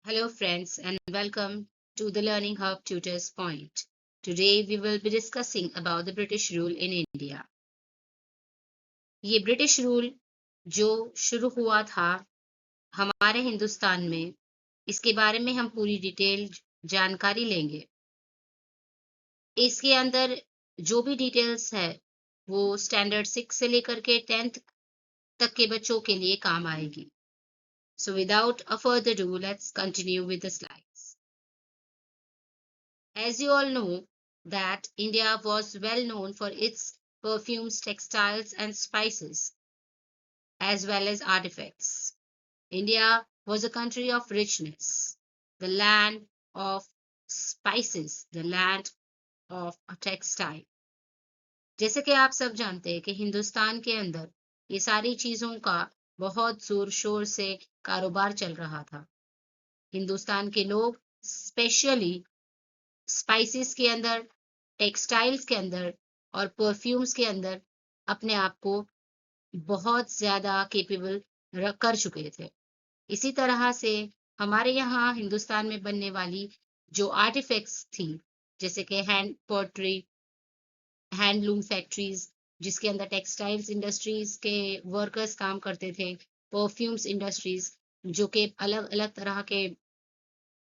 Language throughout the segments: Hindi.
Hello, friends, and welcome to the Learning Hub Tutors Point. Today, we will be discussing about the British rule in India. ये ब्रिटिश रूल जो शुरू हुआ था हमारे हिंदुस्तान में, इसके बारे में हम पूरी डिटेल जानकारी लेंगे। इसके अंदर जो भी डिटेल्स है, वो स्टैंडर्ड 6 से लेकर के 10th तक के बच्चों के लिए काम आएगी। So, without a further ado, let's continue with the slides. As you all know, that India was well known for its perfumes, textiles, and spices, as well as artifacts. India was a country of richness, the land of spices, the land of textile. जैसे कि आप सब जानते हैं कि हिंदुस्तान के अंदर ये सारी चीजों का बहुत जोर शोर से कारोबार चल रहा था। हिंदुस्तान के लोग स्पेशली स्पाइसेस के अंदर, टेक्सटाइल्स के अंदर और परफ्यूम्स के अंदर अपने आप को बहुत ज्यादा केपेबल कर चुके थे। इसी तरह से हमारे यहाँ हिंदुस्तान में बनने वाली जो आर्टिफैक्ट्स थी, जैसे कि हैंड पॉटरी, हैंडलूम फैक्ट्रीज जिसके अंदर टेक्सटाइल्स इंडस्ट्रीज के वर्कर्स काम करते थे, परफ्यूम्स इंडस्ट्रीज जो कि अलग अलग तरह के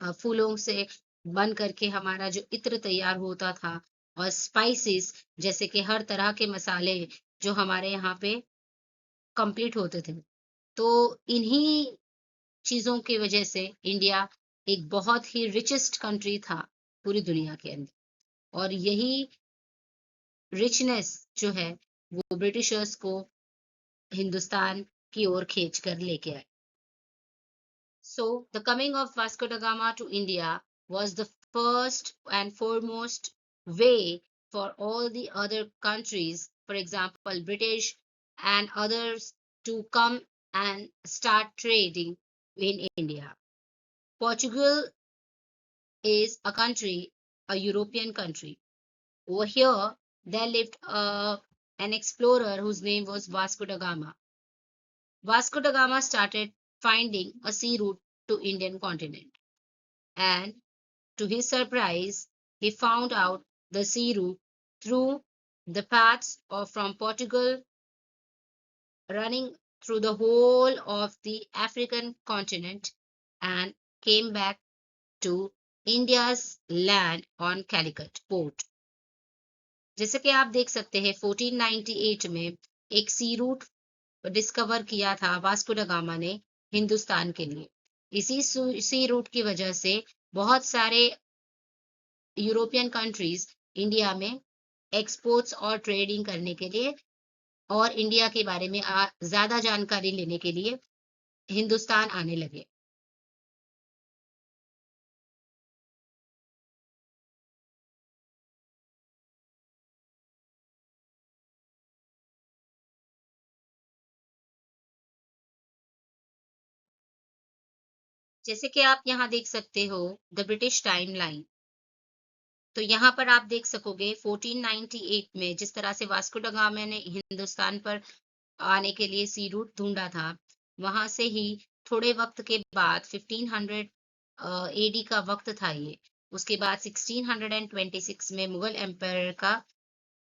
फूलों से बन करके हमारा जो इत्र तैयार होता था, और स्पाइसेस जैसे कि हर तरह के मसाले जो हमारे यहाँ पे कंप्लीट होते थे। तो इन्हीं चीजों की वजह से इंडिया एक बहुत ही रिचेस्ट कंट्री था पूरी दुनिया के अंदर, और यही रिचनेस जो है वो ब्रिटिशर्स को हिंदुस्तान की ओर खींच कर लेके आए। So, the coming of Vasco da Gama to India was the first and foremost way for all the other countries, for example, British and others, to come and start trading in India. Portugal is a country, a European country. Over here, there lived an explorer whose name was Vasco da Gama. Vasco da Gama started finding a sea route to Indian continent, and to his surprise, he found out the sea route through the paths of from Portugal running through the whole of the African continent and came back to India's land on Calicut port. जैसे कि आप देख सकते हैं 1498 में एक सी रूट डिस्कवर किया था वास्को ड गामा ने हिंदुस्तान के लिए। इसी सी रूट की वजह से बहुत सारे यूरोपियन कंट्रीज इंडिया में एक्सपोर्ट्स और ट्रेडिंग करने के लिए और इंडिया के बारे में ज्यादा जानकारी लेने के लिए हिंदुस्तान आने लगे। जैसे कि आप यहाँ देख सकते हो द ब्रिटिश टाइम लाइन, तो यहाँ पर आप देख सकोगे 1498 में जिस तरह से वास्को ड गामा ने हिंदुस्तान पर आने के लिए सी रूट ढूंढा था, वहां से ही थोड़े वक्त के बाद 1500 एडी का वक्त था ये। उसके बाद 1626 में मुगल एम्पायर का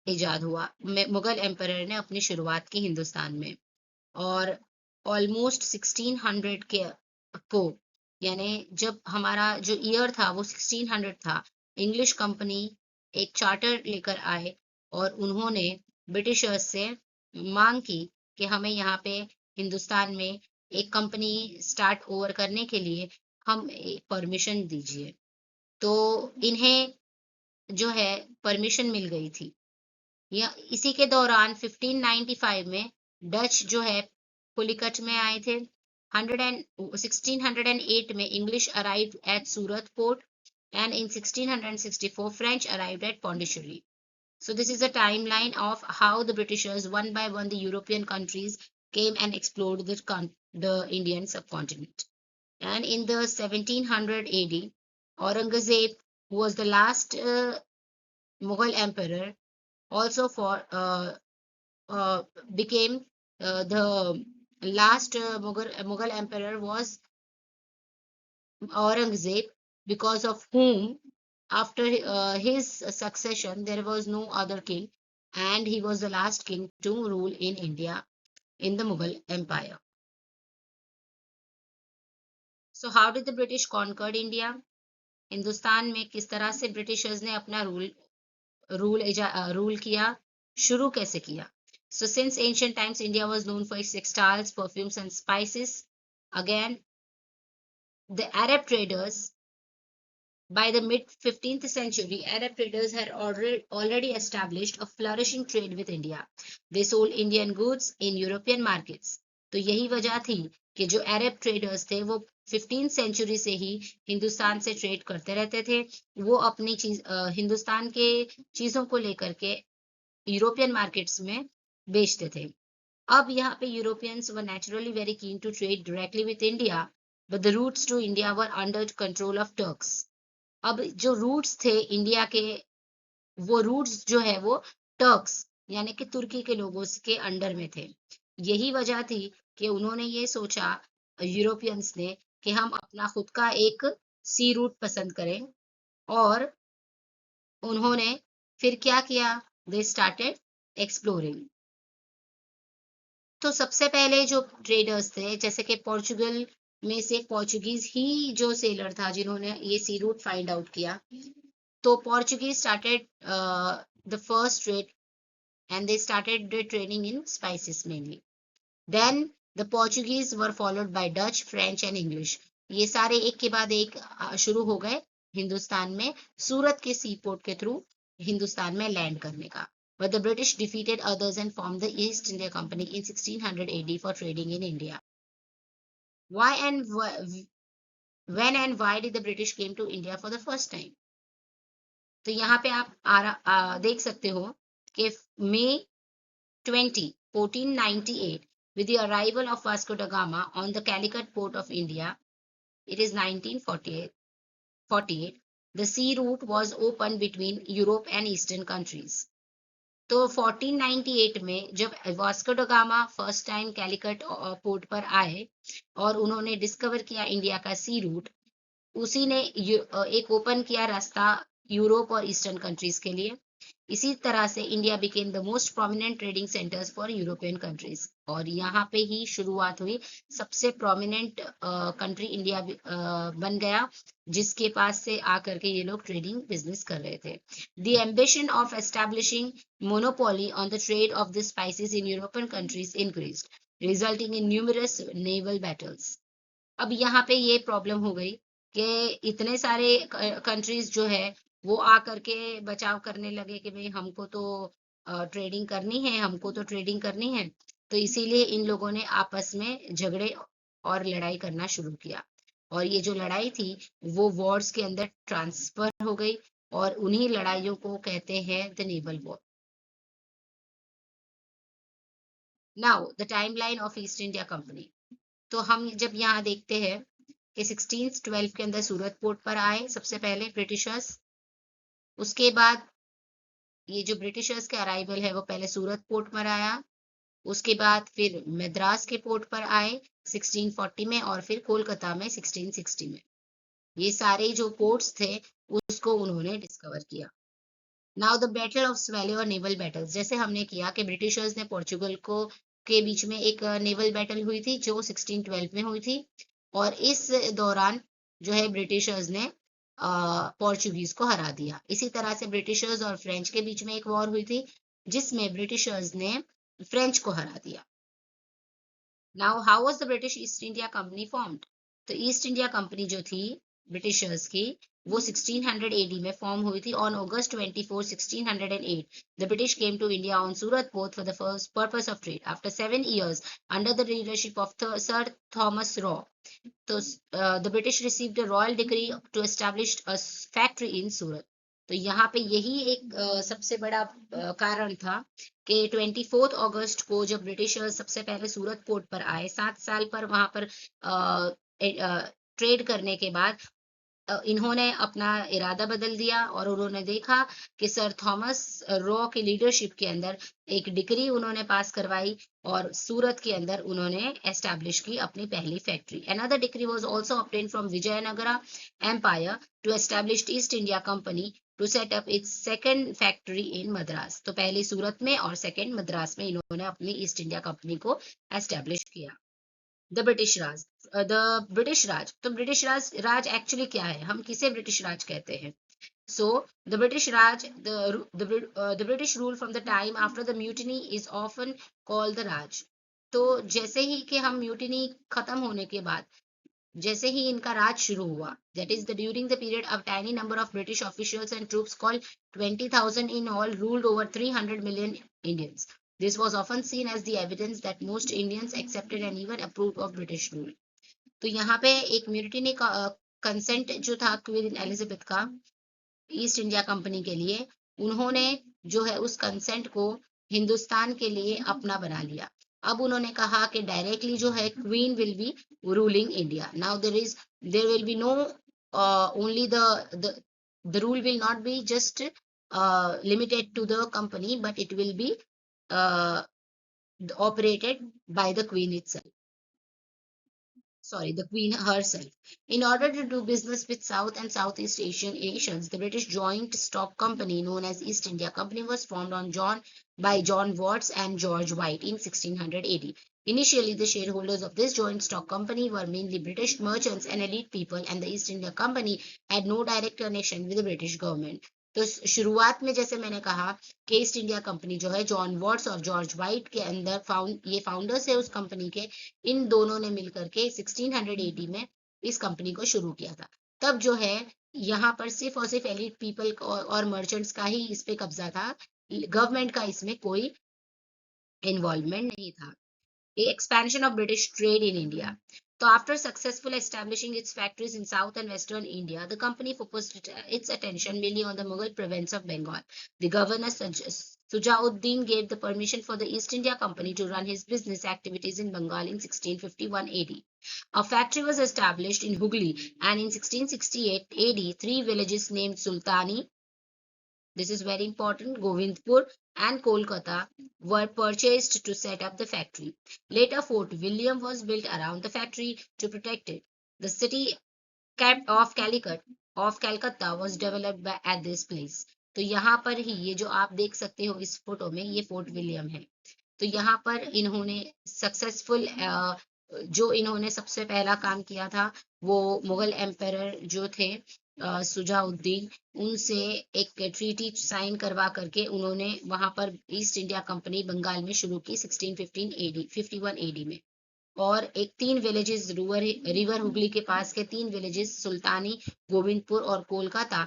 इजाद हुआ। मुगल एम्पायर ने अपनी शुरुआत की हिंदुस्तान में, और ऑलमोस्ट 1600 के को यानी जब हमारा जो ईयर था वो 1600 था, इंग्लिश कंपनी एक चार्टर लेकर आए और उन्होंने ब्रिटिशर्स से मांग की कि हमें यहाँ पे हिंदुस्तान में एक कंपनी स्टार्ट ओवर करने के लिए हम परमिशन दीजिए। तो इन्हें जो है परमिशन मिल गई थी। या इसी के दौरान 1595 में डच जो है पुलिकट में आए थे। 1608 में English arrived at Surat port, and in 1664 French arrived at Pondicherry. So this is a timeline of how the Britishers one by one the European countries came and explored the Indian subcontinent. And in the 1700 AD, Aurangzeb, who was the last Mughal emperor, also uh, became the last Mughal emperor was Aurangzeb, because of whom, after his succession, there was no other king, and he was the last king to rule in India in the Mughal Empire. So, how did the British conquered India? Hindustan में किस तरह से ब्रिटिशर्स ने अपना रूल किया, शुरू कैसे किया? So, since ancient times, India was known for its textiles, perfumes, and spices. Again, the Arab traders, by the mid 15th century, Arab traders had already established a flourishing trade with India. They sold Indian goods in European markets. तो यही वजह थी कि जो अरब ट्रेडर्स थे वो 15th सेंचुरी से ही हिंदुस्तान से ट्रेड करते रहते थे। वो अपनी हिंदुस्तान के चीजों को लेकर के यूरोपियन मार्केट्स में बेचते थे। अब यहाँ पे Europeans were naturally very keen to trade directly with India, but the routes to India were under control of Turks. अब जो रूट्स थे इंडिया के, वो रूट्स जो है वो टर्क्स यानी कि तुर्की के लोगों के अंडर में थे। यही वजह थी कि उन्होंने ये सोचा, यूरोपियंस ने, कि हम अपना खुद का एक सी रूट पसंद करें। और उन्होंने फिर क्या किया? They started exploring. तो सबसे पहले जो ट्रेडर्स थे, जैसे कि पोर्चुगल में से पोर्चुगीज ही जो सेलर था जिन्होंने ये सी रूट फाइंड आउट किया। तो Portuguese started the first trade and they started their training in spices mainly. Then the Portuguese were followed by Dutch, French and English. ये सारे एक के बाद एक शुरू हो गए हिंदुस्तान में सूरत के सी पोर्ट के थ्रू हिंदुस्तान में लैंड करने का। But the British defeated others and formed the East India Company in 1600 AD for trading in India. Why and when and why did the British came to India for the first time? तो यहाँ पे आप देख सकते हो कि मई 20, 1498, with the arrival of Vasco da Gama on the Calicut port of India, it is 1948, the sea route was opened between Europe and Eastern countries. तो 1498 में जब Vasco da Gama first time Calicut port पर आए और उन्होंने डिस्कवर किया इंडिया का सी रूट, उसी ने एक ओपन किया रास्ता यूरोप और ईस्टर्न कंट्रीज के लिए। इसी तरह से India became the most prominent trading centres for European countries, और यहाँ पे ही शुरुआत हुई। सबसे प्रोमिनेंट कंट्री इंडिया बन गया, जिसके पास से आकर के ये लोग ट्रेडिंग बिजनेस कर रहे थे। The ambition of establishing monopoly on the trade off the spices in European countries increased, resulting in numerous naval battles. अब यहाँ पे ये प्रॉब्लम हो गई कि इतने सारे कंट्रीज जो है वो आकर के बचाव करने लगे कि भाई हमको तो ट्रेडिंग करनी है, हमको तो ट्रेडिंग करनी है। तो इसीलिए इन लोगों ने आपस में झगड़े और लड़ाई करना शुरू किया, और ये जो लड़ाई थी वो वॉर्स के अंदर ट्रांसफर हो गई, और उन्हीं लड़ाइयों को कहते हैं the naval war. Now the timeline of east India company. तो हम जब यहाँ देखते हैं कि 1612 के अंदर सूरत पोर्ट पर आए सबसे पहले ब्रिटिशर्स। उसके बाद ये जो ब्रिटिशर्स के अराइवल है वो पहले सूरत पोर्ट पर आया, उसके बाद फिर मद्रास के पोर्ट पर आए 1640 में, और फिर कोलकाता में 1660 में। ये सारे जो पोर्ट्स थे उसको उन्होंने डिस्कवर किया। नाउ द बैटल ऑफ स्वेले और नेवल बैटल्स, जैसे हमने किया कि ब्रिटिशर्स ने पोर्चुगल को के बीच में एक नेवल बैटल हुई थी जो 1612 में हुई थी, और इस दौरान जो है ब्रिटिशर्स ने पोर्चुगीज को हरा दिया। इसी तरह से ब्रिटिशर्स और फ्रेंच के बीच में एक वॉर हुई थी जिसमें ब्रिटिशर्स ने फ्रेंच को हरा दिया। Now how was the British East India company formed? तो ईस्ट इंडिया कंपनी जो थी ब्रिटिशर्स की वो 1600 AD में फॉर्म हुई थी। On August 24, 1608, the British came to India on Surat Port for the first purpose of trade. After 7 years, under the leadership of Sir Thomas Raw, तो the British received a royal decree to establish a factory in Surat. तो यहाँ पे यही एक सबसे बड़ा कारण था कि 24 अगस्त को जब ब्रिटिशर्स सबसे पहले सूरत पोर्ट पर आए, 7 साल पर वहां पर ट्रेड करने के बाद इन्होंने अपना इरादा बदल दिया और उन्होंने देखा कि सर थॉमस रॉ की लीडरशिप के अंदर एक डिक्री उन्होंने पास करवाई और सूरत के अंदर उन्होंने एस्टैब्लिश की अपनी पहली factory. Another decree was also obtained from Vijayanagara empire to establish East India Company to set up its second factory in Madras. तो पहली सूरत में और सेकंड मद्रास में इन्होंने अपनी ईस्ट इंडिया कंपनी को एस्टैब्लिश किया। The British Raj, the British Raj, तो ब्रिटिश राज राज एक्चुअली क्या है, हम किसे ब्रिटिश राज कहते हैं? So the British Raj, the British rule from the time after the mutiny is often called the Raj. तो जैसे ही कि हम म्यूटिनी खत्म होने के बाद जैसे ही इनका राज शुरू हुआ, that is the during the period of tiny number of British officials and troops called 20,000 in all ruled over 300 million Indians. This was often seen as the evidence that most Indians accepted and even approved of British rule. तो यहाँ पे एक म्यूटिनी का कंसेंट जो था क्वीन एलिजाबेथ का ईस्ट इंडिया कंपनी के लिए, उन्होंने जो है उस कंसेंट को हिंदुस्तान के लिए अपना बना लिया। अब उन्होंने कहा कि डायरेक्टली जो है Queen will be ruling India. Now there will be no only the rule will not be just limited to the company but it will be operated by the queen itself. Sorry, the Queen herself. In order to do business with South and Southeast Asian nations, the British Joint Stock Company, known as East India Company, was formed by John Watts and George White in 1680. Initially, the shareholders of this joint stock company were mainly British merchants and elite people, and the East India Company had no direct connection with the British government. तो शुरुआत में जैसे मैंने कहा कि ईस्ट इंडिया कंपनी जो है जॉन वॉट्स और जॉर्ज वाइट के अंदर ये फाउंडर्स है उस कंपनी के, इन दोनों ने मिलकर के 1680 में इस कंपनी को शुरू किया था। तब जो है यहाँ पर सिर्फ और सिर्फ एलिट पीपल और मर्चेंट्स का ही इस पे कब्जा था, गवर्नमेंट का इसमें कोई इन्वॉल्वमेंट नहीं था। Expansion of British trade in India. So after successfully establishing its factories in south and western India, the company focused its attention mainly on the Mughal province of Bengal. The governor Sujauddin gave the permission for the East India Company to run his business activities in Bengal in 1651 AD. A factory was established in Hooghly, and in 1668 AD, three villages named Sultani, this is very important, Govindpur and Kolkata were purchased to set up the factory. Later, Fort William was built around the factory to protect it. The city of Calcutta was developed at this place. तो यहाँ पर ही ये जो आप देख सकते हो इस फोटो में, ये फोर्ट विलियम है। तो यहाँ पर इन्होंने सक्सेसफुल जो इन्होंने सबसे पहला काम किया था वो मुगल एम्पायर जो थे सुजाउद्दीन, उनसे एक ट्रीटी साइन करवा करके उन्होंने वहां पर ईस्ट इंडिया कंपनी बंगाल में शुरू की 1651 एडी में। और एक 3 विलेजेस रिवर हुगली के पास के 3 विलेजेस सुल्तानी, गोविंदपुर और कोलकाता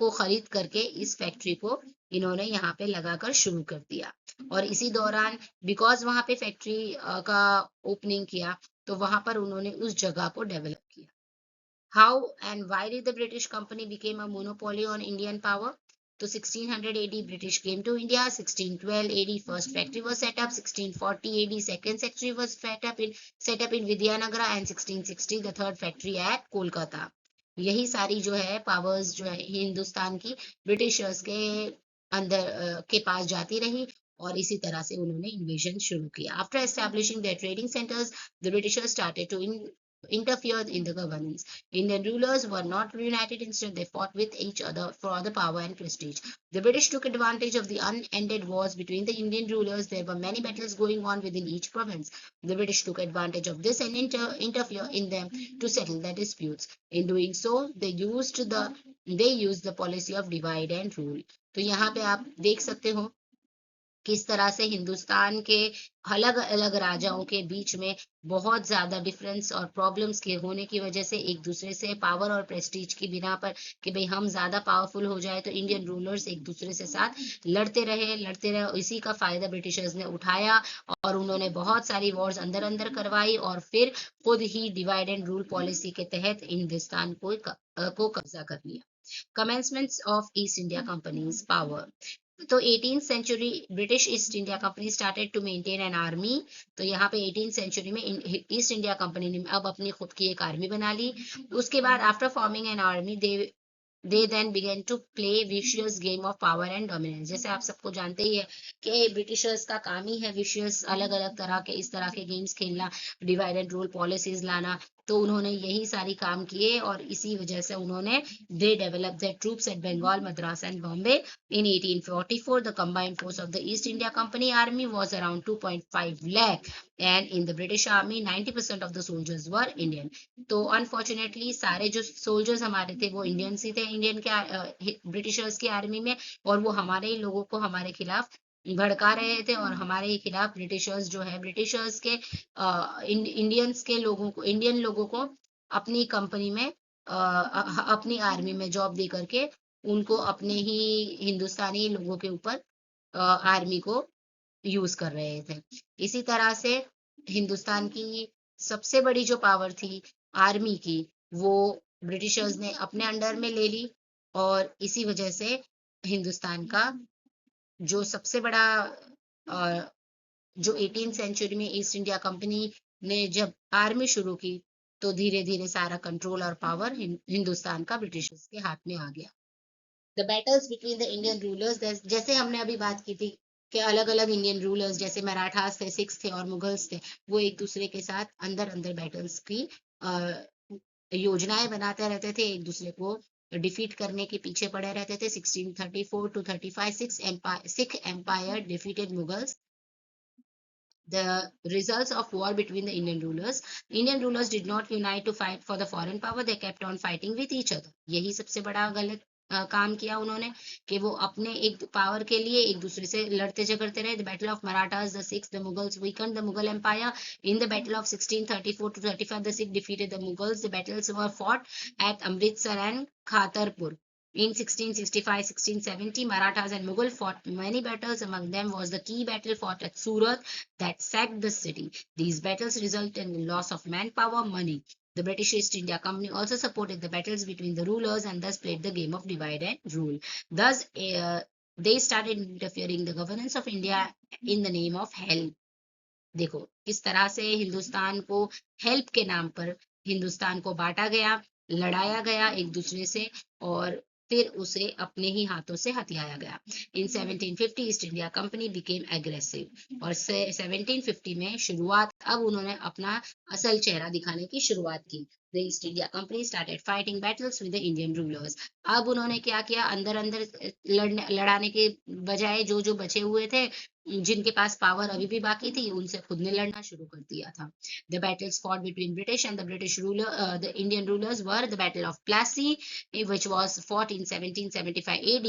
को खरीद करके इस फैक्ट्री को इन्होंने यहाँ पे लगाकर शुरू कर दिया। और इसी दौरान बिकॉज वहां पे फैक्ट्री का ओपनिंग किया तो वहां पर उन्होंने उस जगह को डेवलप किया। How and why did the British company became a monopoly on Indian power? So 1600 AD British came to India, 1612 AD first factory was set up, 1640 AD second factory was set up in Vidyanagara and 1660 the third factory at Kolkata. यही सारी जो है पावर्स जो है हिंदुस्तान की ब्रिटिशर्स के अंदर के पास जाती रही और इसी तरह से उन्होंने इन्वेजन शुरू किया। After establishing their trading centers, the Britishers started to interfered in the governance. Indian rulers were not reunited, instead they fought with each other for the power and prestige. The British took advantage of the unended wars between the Indian rulers. There were many battles going on within each province. The British took advantage of this and interfere in them to settle their disputes. In doing so, they used the policy of divide and rule. तो यहाँ पे आप देख सकते हो किस तरह से हिंदुस्तान के अलग अलग राजाओं के बीच में बहुत ज्यादा डिफरेंस और प्रॉब्लम्स के होने की वजह से एक दूसरे से पावर और प्रेस्टीज की बिना पर कि भाई हम ज्यादा पावरफुल हो जाए तो इंडियन रूलर्स एक दूसरे से साथ लड़ते रहे। इसी का फायदा ब्रिटिशर्स ने उठाया और उन्होंने बहुत सारी वॉर्स अंदर अंदर करवाई और फिर खुद ही डिवाइड एंड रूल पॉलिसी के तहत हिंदुस्तान को कब्जा कर लिया। Commencements of East India Company's power. तो 18th century British East India Company started to maintain an army. तो यहाँ पे 18th सेंचुरी में ईस्ट इंडिया कंपनी ने अब अपनी खुद की एक आर्मी बना ली। उसके बाद after forming an army they then began to play vicious game of power and dominance। जैसे आप सबको जानते ही है कि ब्रिटिशर्स का काम ही है विशियस अलग अलग तरह के इस तरह के गेम्स खेलना, डिवाइड एंड रूल पॉलिसीज लाना। तो उन्होंने यही सारी काम किए और इसी वजह से उन्होंने they develop their troops at Bengal, Madras and Bombay. In 1844 the combined force of the East India Company army was around 2.5 lakh and in the British army 90% of the soldiers were Indian. तो अनफॉर्चुनेटली सारे जो सोल्जर्स हमारे थे वो इंडियंस ही थे, इंडियन के ब्रिटिशर्स की आर्मी में, और वो हमारे ही लोगों को हमारे खिलाफ भड़का रहे थे और हमारे ही खिलाफ ब्रिटिशर्स जो है ब्रिटिशर्स के इंडियंस के लोगों को, इंडियन लोगों को अपनी कंपनी में अपनी आर्मी में जॉब दे करके उनको अपने ही हिंदुस्तानी लोगों के ऊपर आर्मी को यूज कर रहे थे। इसी तरह से हिंदुस्तान की सबसे बड़ी जो पावर थी आर्मी की, वो ब्रिटिशर्स ने अपने अंडर में ले ली और इसी वजह से हिंदुस्तान का जो सबसे बड़ा जो 18th सेंचुरी में ईस्ट इंडिया कंपनी ने जब आर्मी शुरू की तो धीरे धीरे सारा कंट्रोल और पावर हिंदुस्तान का ब्रिटिशर्स के हाथ में आ गया। The battles between the Indian rulers, जैसे हमने अभी बात की थी कि अलग अलग इंडियन रूलर्स जैसे मराठास थे, सिख्स थे और मुगल्स थे, वो एक दूसरे के साथ अंदर अंदर बैटल्स की योजनाएं बनाते रहते थे, एक दूसरे को डिफीट करने के पीछे पड़े रहते थे। 1634 to 35 Sikh empire defeated Mughals. The results of war between the Indian rulers did not unite to fight for the foreign power, they kept on fighting with each other। यही सबसे बड़ा गलत काम किया उन्होंने कि वो अपने एक पावर के लिए एक दूसरे से लड़ते झगड़ते रहे। The battle of Marathas, the six, the Mughals weakened the Mughal empire। In the battle of 1634 to 35 the Sikh defeated the Mughals। The battles were fought at Amritsar and Khatarpur। In 1665, 1670, Marathas and Mughal fought many battles. Among them was the key battle fought at Surat that sacked the city. These battles resulted in the loss of manpower, money. The British East India Company also supported the battles between the rulers and thus played the game of divide and rule. Thus, they started interfering the governance of India in the name of help। देखो किस तरह से हिंदुस्तान को हेल्प के नाम पर हिंदुस्तान को बांटा गया, लड़ाया गया एक दूसरे से और फिर उसे अपने ही हाथों से हथियाया गया। इन 1750 east India company became aggressive और 1750 में शुरुआत, अब उन्होंने अपना असल चेहरा दिखाने की शुरुआत की। The East India Company started fighting battles with the Indian rulers. अब उन्होंने क्या किया, अंदर अंदर लड़ाने के बजाय जो जो बचे हुए थे, जिनके पास पावर अभी भी बाकी थी, उनसे खुद ने लड़ना शुरू कर दिया था। The battles fought between British and the British ruler the Indian rulers were the battle of Plassey which was fought in 1775 AD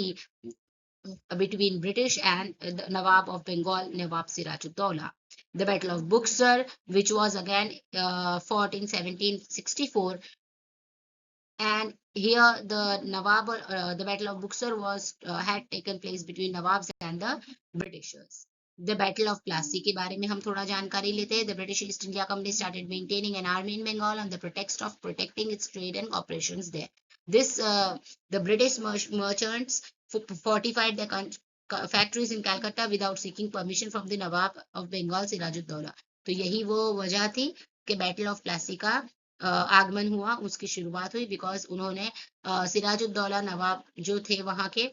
between British and the Nawab of Bengal, Nawab Sirajuddaulah. The Battle of Buxar, which was again fought in 1764, and here the Battle of Buxar was had taken place between Nawabs and the Britishers. The Battle of Plassey के बारे में हम थोड़ा जानकारी लेते हैं। The British East India Company started maintaining an army in Bengal on the pretext of protecting its trade and operations there. The British merchants fortified their factories in Calcutta without seeking permission from the Nawab of Bengal, Sirajuddaulah। तो यही वो वजह थी कि बैटल ऑफ प्लासी का आगमन हुआ, उसकी शुरुआत हुई बिकॉज उन्होंने सिराजुद्दौला नवाब जो थे वहां के,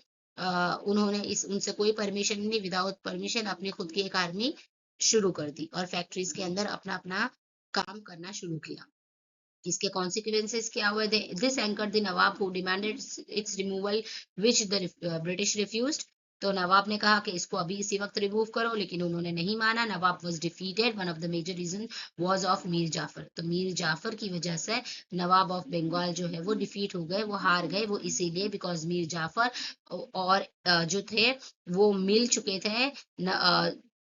उन्होंने उनसे कोई परमिशन नहीं, विदाउट परमिशन अपनी खुद की एक आर्मी शुरू कर दी और फैक्ट्रीज के अंदर अपना अपना काम करना शुरू किया। इसके कॉन्सिक्वेंसेस क्या हुए? This anchored the Nawab who demanded it's removal which the British refused. तो नवाब ने कहा कि इसको अभी इसी वक्त रिमूव करो, लेकिन उन्होंने नहीं माना। Nawab was defeated. One of the major reason was of Mir Jafar. तो मीर जाफर की वजह से नवाब ऑफ बंगाल जो है वो डिफीट हो गए, वो हार गए। वो इसीलिए बिकॉज मीर जाफर और जो थे वो मिल चुके थे,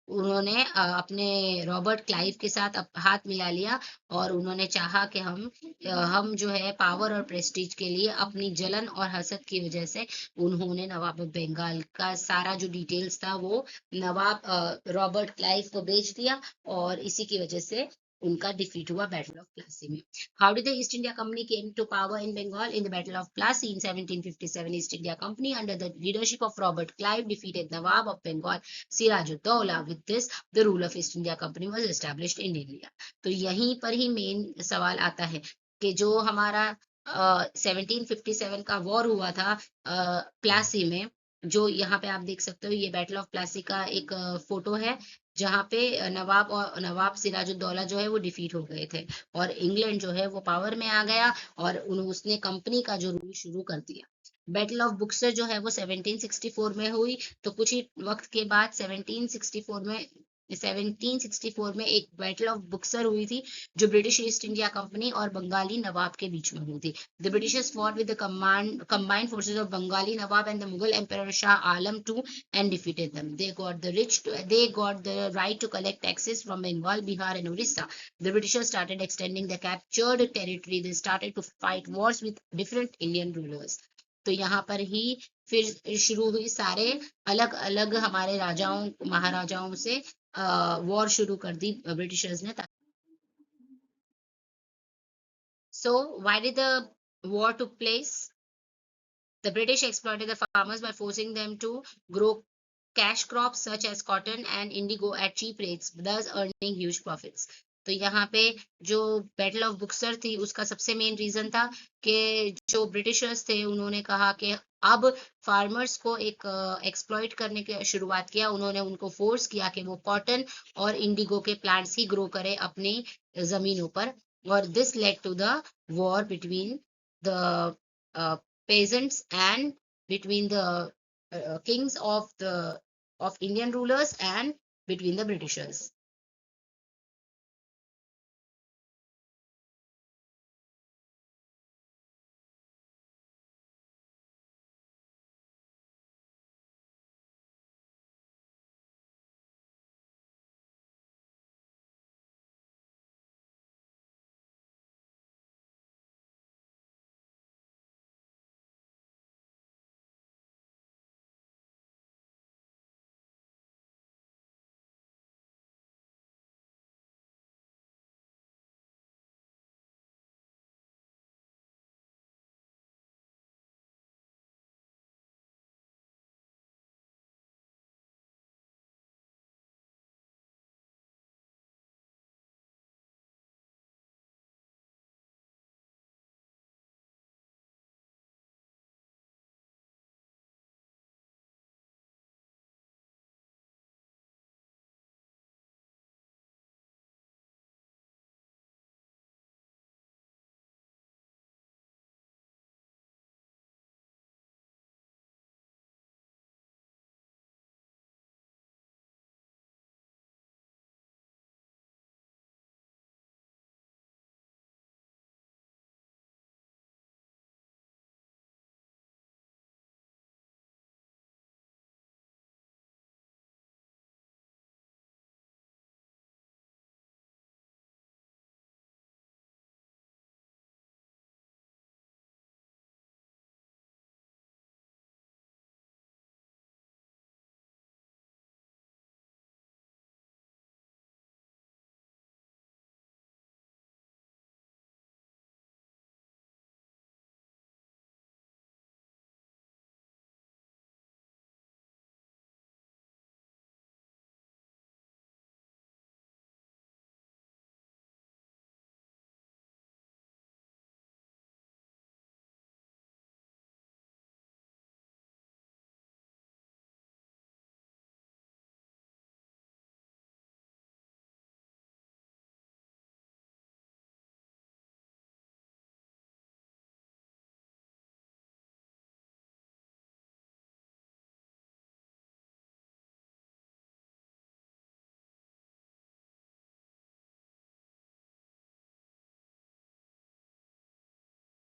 उन्होंने अपने रॉबर्ट क्लाइव के साथ हाथ मिला लिया और उन्होंने चाहा कि हम जो है पावर और प्रेस्टीज के लिए अपनी जलन और हसद की वजह से उन्होंने नवाब बंगाल का सारा जो डिटेल्स था वो नवाब रॉबर्ट क्लाइव को बेच दिया और इसी की वजह से उनका डिफीट हुआ बैटल ऑफ प्लासी में. How did the East India Company came to power in Bengal? In the battle of Plassey in 1757, East India Company under the leadership of Robert Clive defeated Nawab of Bengal Sirajuddaula. With this, the rule of East India Company was established in India. तो यहीं पर ही मेन सवाल आता है कि जो हमारा 1757 का वॉर हुआ था प्लासी में, जो यहाँ पे आप देख सकते हो, ये बैटल ऑफ प्लासी का एक फोटो है जहाँ पे नवाब सिराजुद्दौला जो है वो डिफीट हो गए थे और इंग्लैंड जो है वो पावर में आ गया और उसने कंपनी का जो रूल शुरू कर दिया. बैटल ऑफ बुक्सर जो है वो 1764 में हुई. तो कुछ ही वक्त के बाद 1764 में एक बैटल ऑफ बुक्सर हुई थी जो ब्रिटिश ईस्ट इंडिया कंपनी और बंगाली नवाब के बीच में हुई थी. The Britishers fought with the combined forces of Bengali Nawab and the Mughal Emperor Shah Alam II and defeated them. They got the right to collect taxes from Bengal, Bihar, and Orissa. The Britishers started extending the captured territory. They started to fight wars with different Indian rulers. तो यहाँ पर ही फिर शुरू हुई सारे अलग अलग हमारे राजाओं महाराजाओं से वॉर शुरू कर दी ब्रिटिशर्स ने. So why did the war took place? The British exploited the farmers by forcing them to grow cash crops such as cotton and indigo at cheap rates, thus earning huge profits. तो यहाँ पे जो बैटल ऑफ बुक्सर थी उसका सबसे मेन रीजन था कि जो ब्रिटिशर्स थे उन्होंने कहा कि अब फार्मर्स को एक एक्सप्लॉइट करने की शुरुआत किया. उन्होंने उनको फोर्स किया कि वो कॉटन और इंडिगो के प्लांट्स ही ग्रो करें अपनी जमीनों पर. और this led to the war between the peasants and between the kings of Indian rulers and between the Britishers.